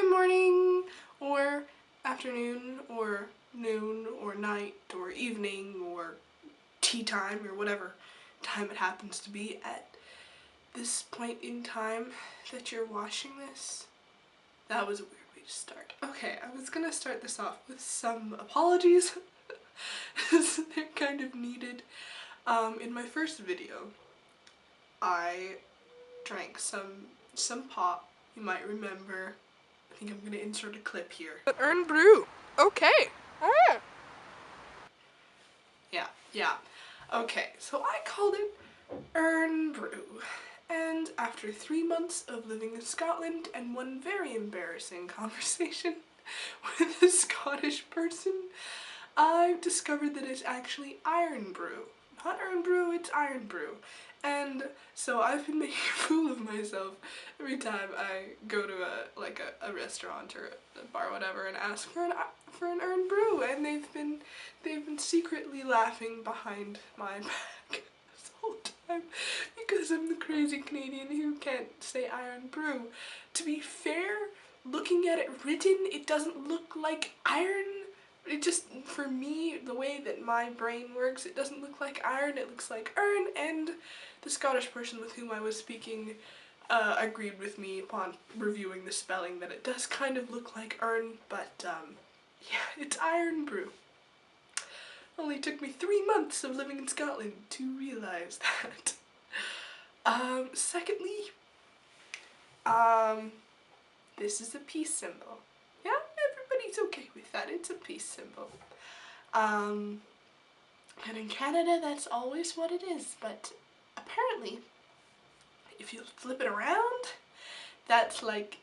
good morning, or afternoon, or noon, or night, or evening, or tea time, or whatever time it happens to be at this point in time that you're watching this. That was a weird way to start. Okay, I was gonna start this off with some apologies. They're kind of needed. In my first video, I drank some pop. You might remember. I think I'm gonna insert a clip here. But earn brew. Okay. Ah. Yeah. Okay, so I called it Earn Brew. And after 3 months of living in Scotland and one very embarrassing conversation with a Scottish person, I've discovered that it's actually Iron Brew. Not Earn Brew, it's Iron Brew. And so I've been making a fool of myself every time I go to a restaurant or a bar or whatever and ask for an Earn Brew, and they've been secretly laughing behind my back this whole time because I'm the crazy Canadian who can't say Iron Brew. To be fair, looking at it written, it doesn't look like iron. It just, for me, the way that my brain works, it doesn't look like iron, it looks like earn, and the Scottish person with whom I was speaking agreed with me upon reviewing the spelling that it does kind of look like earn, but yeah, it's Iron Brew. Only took me 3 months of living in Scotland to realise that. Secondly, this is a peace symbol. Yeah, everybody's okay with that. It's a peace symbol. And in Canada, that's always what it is. But apparently, if you flip it around, that's like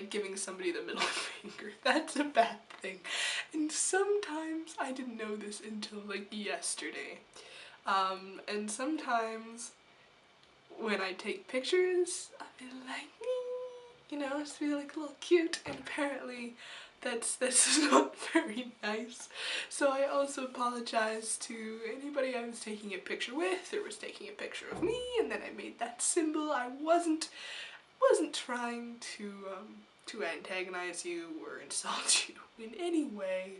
giving somebody the middle finger. That's a bad thing. And sometimes I didn't know this until like yesterday. And sometimes when I take pictures, I feel like, you know, just feel like a little cute, and apparently that's not very nice. So I also apologize to anybody I was taking a picture with or was taking a picture of me, and then I made that symbol. I wasn't trying to antagonize you or insult you in any way.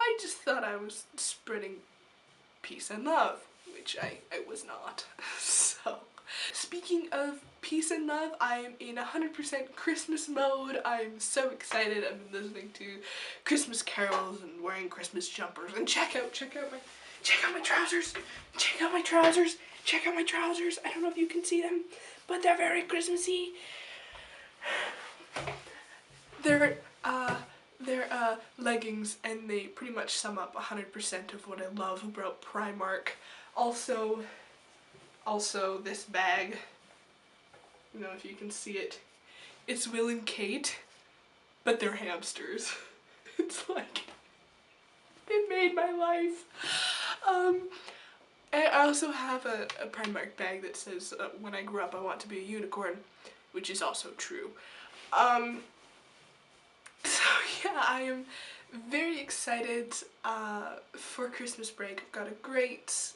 I just thought I was spreading peace and love, which I was not. So, speaking of peace and love, I am in 100% Christmas mode. I'm so excited. I've been listening to Christmas carols and wearing Christmas jumpers. And check out my trousers. Check out my trousers. Check out my trousers. I don't know if you can see them, but they're very Christmassy. They're leggings, and they pretty much sum up 100% of what I love about Primark. Also this bag, you know, if you can see it, it's Will and Kate, but they're hamsters. It's like, it made my life. I also have a Primark bag that says, when I grow up I want to be a unicorn, which is also true. So yeah, I am very excited for Christmas break. I've got a great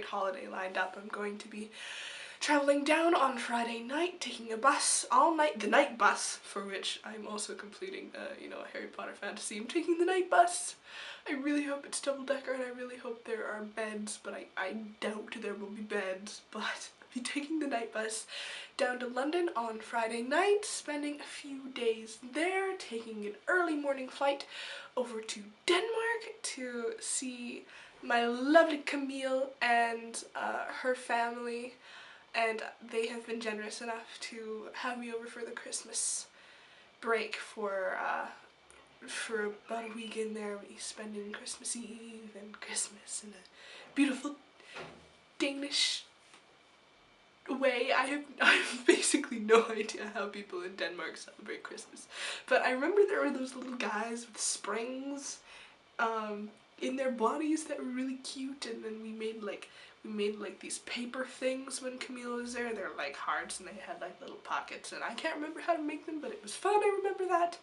holiday lined up. I'm going to be traveling down on Friday night, taking a bus all night, the night bus, for which I'm also completing you know, a Harry Potter fantasy. I'm taking the night bus. I really hope it's double-decker, and I really hope there are beds, but I doubt there will be beds, but I'll be taking the night bus down to London on Friday night, spending a few days there, taking an early morning flight over to Denmark to see my lovely Camille and her family, and they have been generous enough to have me over for the Christmas break for about a week in there. We spending Christmas Eve and Christmas in a beautiful Danish way. I have basically no idea how people in Denmark celebrate Christmas, but I remember there were those little guys with springs in their bodies that were really cute, and then we made like these paper things when Camille was there. They're like hearts, and they had like little pockets, and I can't remember how to make them, but it was fun. I remember that.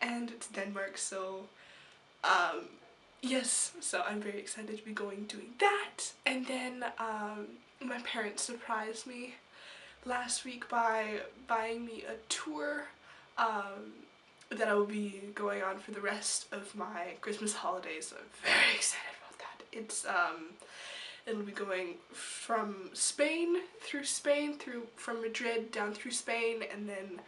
And it's Denmark, so yes, so I'm very excited to be doing that. And then my parents surprised me last week by buying me a tour that I will be going on for the rest of my Christmas holidays. So I'm very excited about that. It's it'll be going from from Madrid down through Spain, and then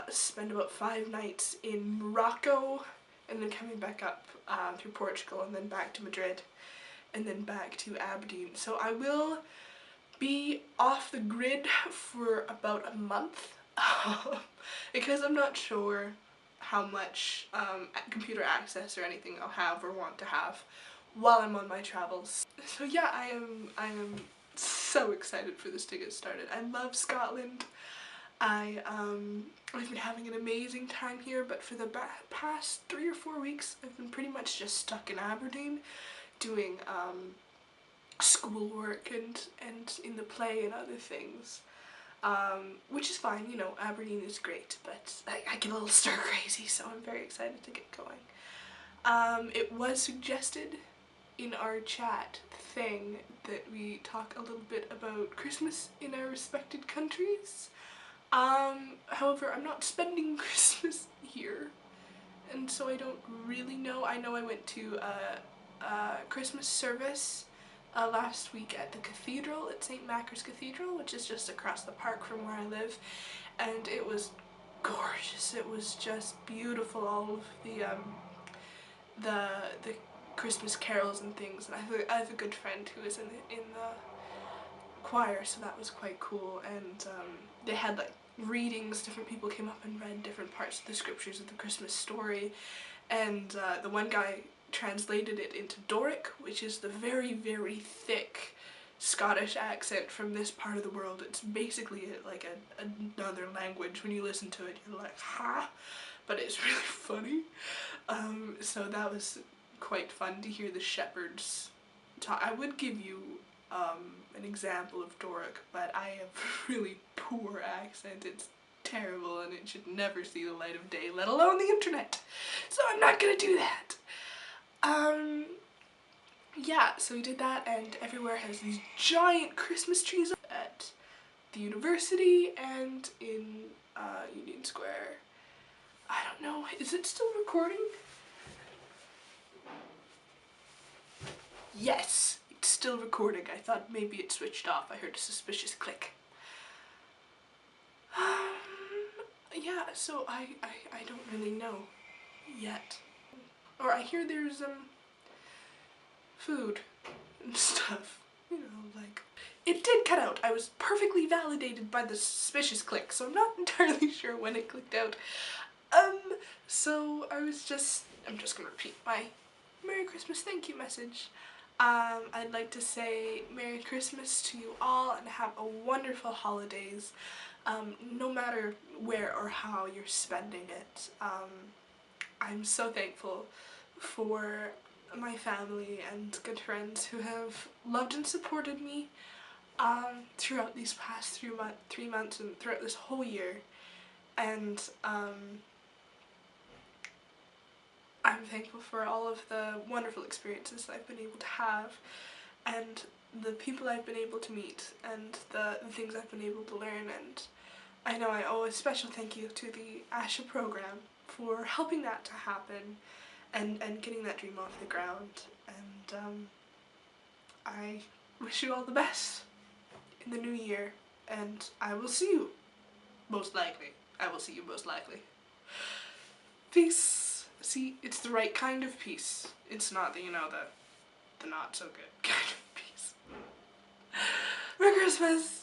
spend about 5 nights in Morocco, and then coming back up through Portugal, and then back to Madrid, and then back to Aberdeen. So I will be off the grid for about a month because I'm not sure how much computer access or anything I'll have or want to have while I'm on my travels. So yeah, I am so excited for this to get started. I love Scotland. I've been having an amazing time here, but for the past 3 or 4 weeks I've been pretty much just stuck in Aberdeen doing schoolwork and in the play and other things, which is fine, you know, Aberdeen is great, but I get a little stir crazy, so I'm very excited to get going. It was suggested in our chat thing that we talk a little bit about Christmas in our respected countries. However, I'm not spending Christmas here, and so I don't really know. I know I went to a Christmas service last week at the cathedral, at St. Macher's Cathedral, which is just across the park from where I live, and it was gorgeous. It was just beautiful, all of the Christmas carols and things, and I have a good friend who is in the choir, so that was quite cool. And they had like readings, different people came up and read different parts of the scriptures of the Christmas story, and the one guy translated it into Doric, which is the very, very thick Scottish accent from this part of the world. It's basically like another language. When you listen to it, you're like, ha! But it's really funny. So that was quite fun to hear the shepherds talk. I would give you an example of Doric, but I have really poor accent. It's terrible and it should never see the light of day, let alone the internet. So I'm not gonna do that. Yeah, so we did that, and everywhere has these giant Christmas trees at the university and in Union Square. I don't know, is it still recording? Yes, it's still recording. I thought maybe it switched off. I heard a suspicious click. Yeah, so I don't really know yet. Or I hear there's food and stuff, you know, like, it did cut out. I was perfectly validated by the suspicious click, so I'm not entirely sure when it clicked out. So I'm just gonna repeat my Merry Christmas thank you message. I'd like to say Merry Christmas to you all and have a wonderful holidays, no matter where or how you're spending it. I'm so thankful for my family and good friends who have loved and supported me throughout these past 3 months and throughout this whole year, and I'm thankful for all of the wonderful experiences that I've been able to have, and the people I've been able to meet, and the things I've been able to learn. And I know I owe a special thank you to the ASHA program for helping that to happen and getting that dream off the ground. And I wish you all the best in the new year, and I will see you most likely. I will see you most likely. Peace. See, it's the right kind of peace. It's not the, you know, the not so good kind of peace. Merry Christmas!